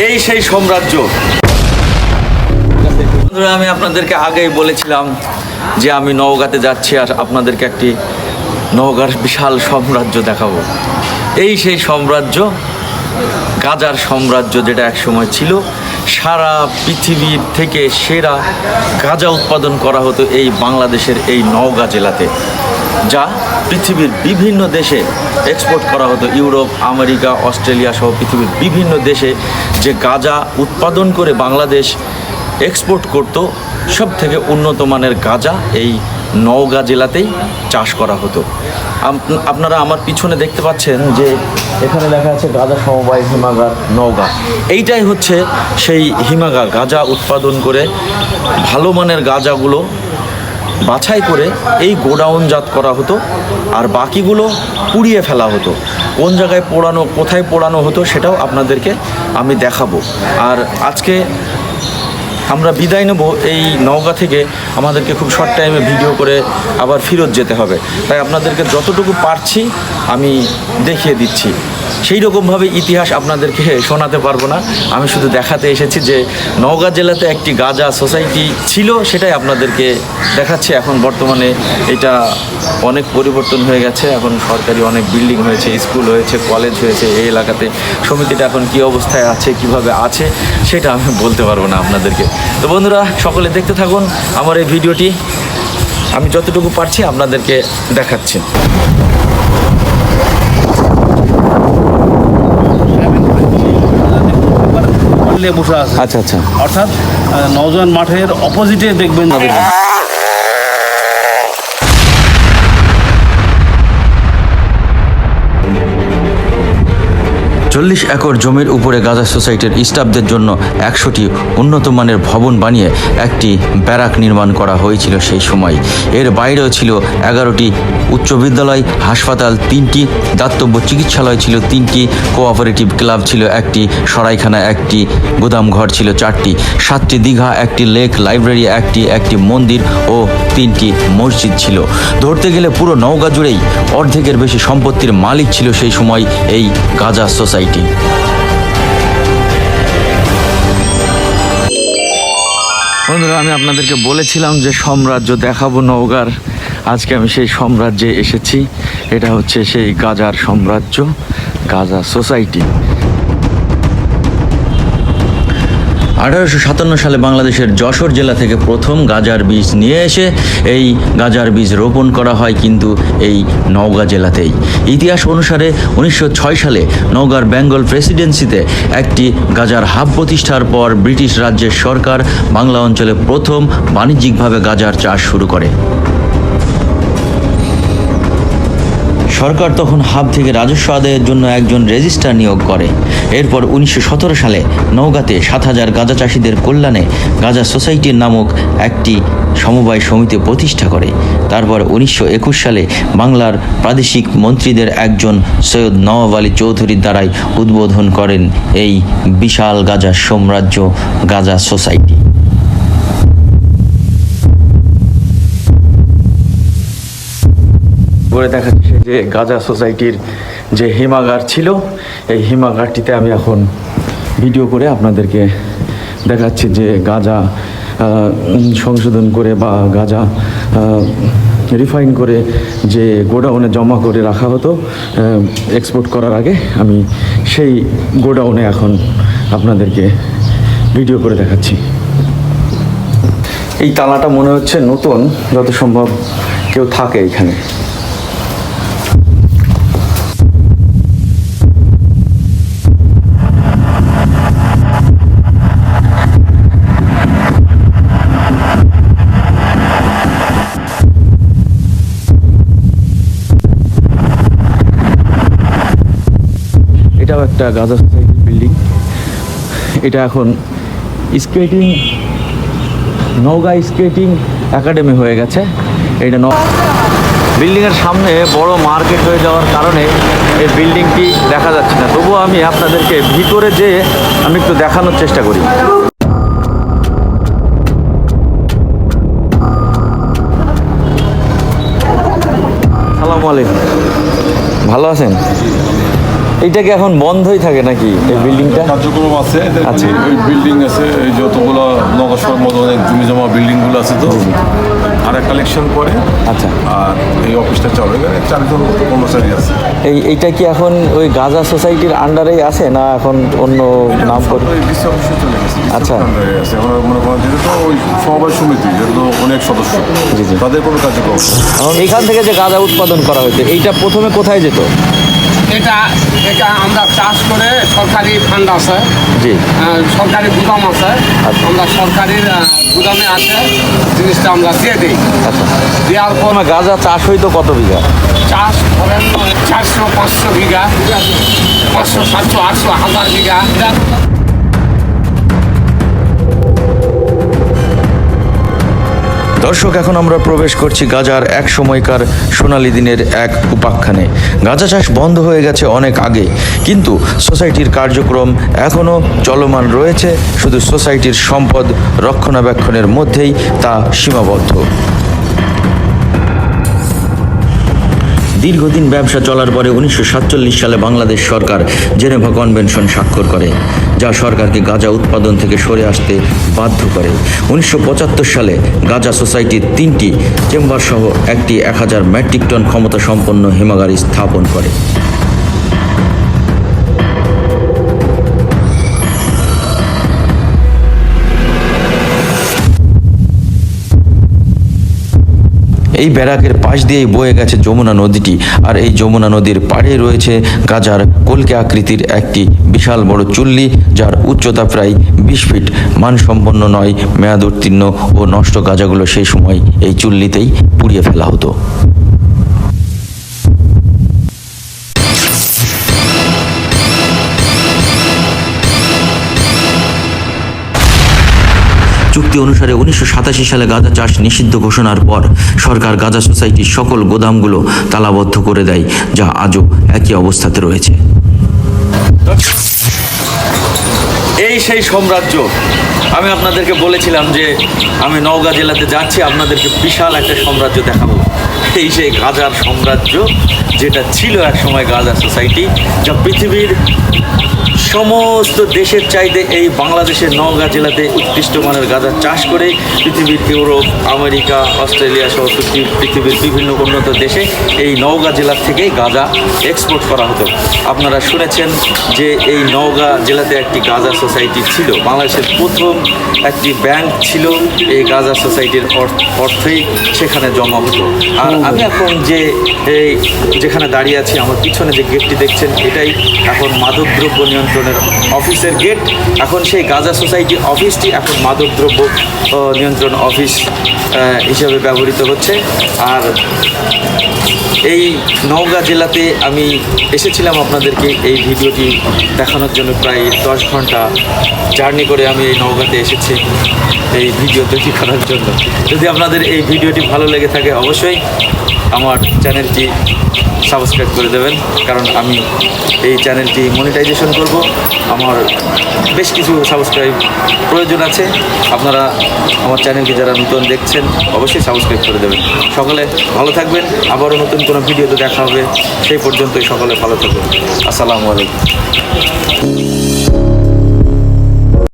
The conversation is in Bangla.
এই সেই সাম্রাজ্য। আমি আপনাদেরকে আগেই বলেছিলাম যে আমি নওগাঁতে যাচ্ছি আর আপনাদেরকে একটি নওগাঁর বিশাল সাম্রাজ্য দেখাবো। এই সেই সাম্রাজ্য, গাজার সাম্রাজ্য, যেটা একসময় ছিল। সারা পৃথিবীর থেকে সেরা গাঁজা উৎপাদন করা হতো এই বাংলাদেশের এই নওগাঁ জেলাতে, যা পৃথিবীর বিভিন্ন দেশে এক্সপোর্ট করা হতো। ইউরোপ, আমেরিকা, অস্ট্রেলিয়া সহ পৃথিবীর বিভিন্ন দেশে যে গাঁজা উৎপাদন করে বাংলাদেশ এক্সপোর্ট করত, সব থেকে উন্নত মানের গাঁজা এই নওগাঁ জেলাতেই চাষ করা হতো। আপনারা আমার পিছনে দেখতে পাচ্ছেন যে এখানে লেখা আছে গাঁজা সমবায় হিমাগার নওগাঁ। এইটাই হচ্ছে সেই হিমাগার। গাঁজা উৎপাদন করে ভালো মানের গাঁজাগুলো বাছাই করে এই গোডাউনজাত করা হতো, আর বাকিগুলো পুড়িয়ে ফেলা হতো। কোন জায়গায় পোড়ানো, কোথায় পোড়ানো হতো সেটাও আপনাদেরকে আমি দেখাবো। আর আজকে আমরা বিদায় নেব এই নওগাঁ থেকে। আমাদেরকে খুব শর্ট টাইমে ভিডিও করে আবার ফেরত যেতে হবে, তাই আপনাদেরকে যতটুকু পারছি আমি দেখিয়ে দিচ্ছি। সেই রকমভাবে ইতিহাস আপনাদেরকে শোনাতে পারবো না, আমি শুধু দেখাতে এসেছি যে নওগাঁ জেলাতে একটি গাঁজা সোসাইটি ছিল, সেটাই আপনাদেরকে দেখাচ্ছি। এখন বর্তমানে এটা অনেক পরিবর্তন হয়ে গেছে, এখন সরকারি অনেক বিল্ডিং হয়েছে, স্কুল হয়েছে, কলেজ হয়েছে। এই এলাকাতে সমিতিটা এখন কী অবস্থায় আছে, কিভাবে আছে, সেটা আমি বলতে পারবো না আপনাদেরকে। তো বন্ধুরা, সকলে দেখতে থাকুন আমার এই ভিডিওটি। আমি যতটুকু পারছি আপনাদেরকে দেখাচ্ছি। বসে আছে। আচ্ছা আচ্ছা, অর্থাৎ নওজোয়ান মাঠের অপোজিটে দেখবেন। 40 একর জমির উপরে গাঁজা সোসাইটির স্টাফদের জন্য 100টি উন্নত মানের ভবন বানিয়ে একটি ব্যারাক নির্মাণ করা হয়েছিল সেই সময়। এর বাইরেও ছিল 11টি উচ্চ বিদ্যালয়, হাসপাতাল 3টি, দাতব্য চিকিৎসালয় ছিল 3টি, কোঅপারেটিভ ক্লাব ছিল 1টি, সরাইখানা 1টি, গুদামঘর ছিল 4টি, 7টি দীঘা, 1টি লেক, লাইব্রেরি 1টি মন্দির ও 3টি মসজিদ ছিল। ধরতে গেলে পুরো নওগাঁ জুড়েই অর্ধেকের বেশি সম্পত্তির মালিক ছিল সেই সময় এই গাঁজা সোসাইটি। বন্ধুরা, আমি আপনাদেরকে বলেছিলাম যে সাম্রাজ্য দেখাবো নওগাঁর। আজকে আমি সেই সাম্রাজ্যে এসেছি। এটা হচ্ছে সেই গাঁজার সাম্রাজ্য, গাঁজা সোসাইটি। 1857 সালে বাংলাদেশের যশোর জেলা থেকে প্রথম গাঁজার বীজ নিয়ে এসে এই গাঁজার বীজ রোপণ করা হয় কিন্তু এই নওগাঁ জেলাতেই। ইতিহাস অনুসারে 1906 সালে নওগাঁর বেঙ্গল প্রেসিডেন্সিতে একটি গাঁজার হাব প্রতিষ্ঠার পর ব্রিটিশ রাজ্যের সরকার বাংলা অঞ্চলে প্রথম বাণিজ্যিকভাবে গাঁজার চাষ শুরু করে। সরকার তখন হাব থেকে রাজস্ব আদায়ের জন্য একজন রেজিস্ট্রার নিয়োগ করে। এরপর 1917 সালে নওগাঁতে 7000 গাঁজা চাষিদের কল্যাণে গাঁজা সোসাইটির নামক একটি সমবায় সমিতি প্রতিষ্ঠা করে। তারপর 1921 সালে বাংলার প্রাদেশিক মন্ত্রীদের একজন সৈয়দ নওয়াব আলী চৌধুরীর দ্বারাই উদ্বোধন করেন এই বিশাল গাঁজা সাম্রাজ্য, গাঁজা সোসাইটি। করে দেখাচ্ছে যে গাঁজা সোসাইটির যে হিমাগার ছিল, এই হিমাগারটিতে আমি এখন ভিডিও করে আপনাদেরকে দেখাচ্ছি যে গাঁজা সংশোধন করে বা গাঁজা রিফাইন করে যে গোডাউনে জমা করে রাখা হতো এক্সপোর্ট করার আগে, আমি সেই গোডাউনে এখন আপনাদেরকে ভিডিও করে দেখাচ্ছি। এই তালাটা মনে হচ্ছে নতুন, যত সম্ভব কেউ থাকে এখানে। এটাও একটা গাঁজা সোসাইটির বিল্ডিং। এটা এখন স্কেটিং, নওগাঁ স্কেটিং একাডেমি হয়ে গেছে। এটা বিল্ডিংয়ের সামনে বড় মার্কেট হয়ে যাওয়ার কারণে এই বিল্ডিংটি দেখা যাচ্ছে না, তবুও আমি আপনাদেরকে ভিতরে যেয়ে আমি একটু দেখানোর চেষ্টা করি। আসসালামু আলাইকুম, ভালো আছেন? এইটা কি এখন বন্ধই থাকে নাকি এই বিল্ডিংটা? কার্যক্রম আছে এদের আচ্ছা। ওই বিল্ডিং আছে, এই যতগুলো নগর মতো অনেক জমি জমা বিল্ডিংগুলো আছে তো আর কালেকশন করে। আচ্ছা। আর এই অফিসটা চলে, এখানে 4 জন কর্মচারী আছে। এইটা কি এখন ওই গাজা সোসাইটির আন্ডারেই আছে না এখন অন্য নাম করে? ডিসি অফিসে চলে গেছে। আচ্ছা। আছে আমরা মনে করেন যেটা তো ওই সমবায় সমিতি, যেটা তো অনেক সদস্য, জি, জি। তাদের কোনো কার্যক্রম নেই। এখন এখান থেকে যে গাঁজা উৎপাদন করা হয়েছে এইটা প্রথমে কোথায় যেত? এটা এটা আমরা চাষ করে সরকারি ফান্ড আছে, জি। সরকারি গুদাম আছে, আচ্ছা। আমরা সরকারি গুদামে আছে জিনিসটা আমরা দিয়ে দিই। আচ্ছা। দেওয়ার পর প্রথমে গাঁজা চাষ হইতো কত বিঘা? চাষ করেন 400-500 বিঘা, 500-700-800-1000 বিঘা। দর্শক, এখন আমরা প্রবেশ করছি গাজার এক সময়কার সোনালী দিনের এক উপাখ্যানে। গাঁজা চাষ বন্ধ হয়ে গেছে অনেক আগে, কিন্তু সোসাইটির কার্যক্রম এখনও চলমান রয়েছে। শুধু সোসাইটির সম্পদ রক্ষণাবেক্ষণের মধ্যেই তা সীমাবদ্ধ। দীর্ঘদিন ব্যবসা চলার পরে 1947 সালে বাংলাদেশ সরকার জেনেভা কনভেনশন স্বাক্ষর করে, যা সরকারকে গাঁজা উৎপাদন থেকে সরে আসতে বাধ্য করে। 1975 সালে গাঁজা সোসাইটির 3টি চেম্বার সহ একটি 1000 মেট্রিক টন ক্ষমতা সম্পন্ন হিমাগার স্থাপন করে। এই ব্যারাকের পাশ দিয়েই বয়ে গেছে যমুনা নদীটি, আর এই যমুনা নদীর পাড়ে রয়েছে গাজার কলকে আকৃতির একটি বিশাল বড় চুল্লি, যার উচ্চতা প্রায় 20 ফিট। মানসম্পন্ন নয়, মেয়াদ উত্তীর্ণ ও নষ্ট গাজাগুলো সেই সময় এই চুল্লিতেই পুড়িয়ে ফেলা হতো। চুক্তি অনুসারে 1987 সালে গাঁজা চাষ নিষিদ্ধ ঘোষণার পর সরকার গাঁজা সোসাইটির সকল গোদামগুলো তালাবদ্ধ করে দেয়, যা আজও একই অবস্থাতে রয়েছে। এই সেই সাম্রাজ্য। আমি আপনাদেরকে বলেছিলাম যে আমি নওগাঁ জেলাতে যাচ্ছি, আপনাদেরকে বিশাল একটা সাম্রাজ্য দেখাবো। এই সেই গাঁজার সাম্রাজ্য, যেটা ছিল এক সময় গাঁজা সোসাইটি, যা পৃথিবীর সমস্ত দেশের চাইতে এই বাংলাদেশের নওগাঁ জেলাতে উৎকৃষ্ট মানের গাঁজা চাষ করে পৃথিবীর ইউরোপ, আমেরিকা, অস্ট্রেলিয়া সহ পৃথিবীর বিভিন্ন উন্নত দেশে এই নওগাঁ জেলার থেকেই গাঁজা এক্সপোর্ট করা হতো। আপনারা শুনেছেন যে এই নওগাঁ জেলাতে একটি গাঁজা সোসাইটি ছিল। বাংলাদেশের প্রথম একটি ব্যাংক ছিল এই গাঁজা সোসাইটির অর্থেই সেখানে জমা হতো। আর আমি এখন যেখানে দাঁড়িয়ে আছি, আমার পিছনে যে গেটটি দেখছেন, এটাই এখন মাদকদ্রব্য নিয়ন্ত্রণের অফিসের গেট। এখন সেই গাঁজা সোসাইটি অফিসটি এখন মাদকদ্রব্য নিয়ন্ত্রণ অফিস হিসাবে ব্যবহৃত হচ্ছে। আর এই নওগাঁ জেলাতে আমি এসেছিলাম আপনাদেরকে এই ভিডিওটি দেখানোর জন্য। প্রায় 10 ঘন্টা জার্নি করে আমি এই নওগাঁতে এসেছি এই ভিডিও তৈরি করার জন্য। যদি আপনাদের এই ভিডিওটি ভালো লেগে থাকে, অবশ্যই আমার চ্যানেলটি সাবস্ক্রাইব করে দেবেন, কারণ আমি এই চ্যানেলটি মনিটাইজেশন করব। আমার বেশ কিছু সাবস্ক্রাইব প্রয়োজন আছে। আপনারা আমার চ্যানেলটি যারা নতুন দেখছেন, অবশ্যই সাবস্ক্রাইব করে দেবেন। সকলে ভালো থাকবেন। আবারও নতুন কোনো ভিডিওতে দেখা হবে। সেই পর্যন্তই সকলে ভালো থাকবেন। আসসালামু আলাইকুম।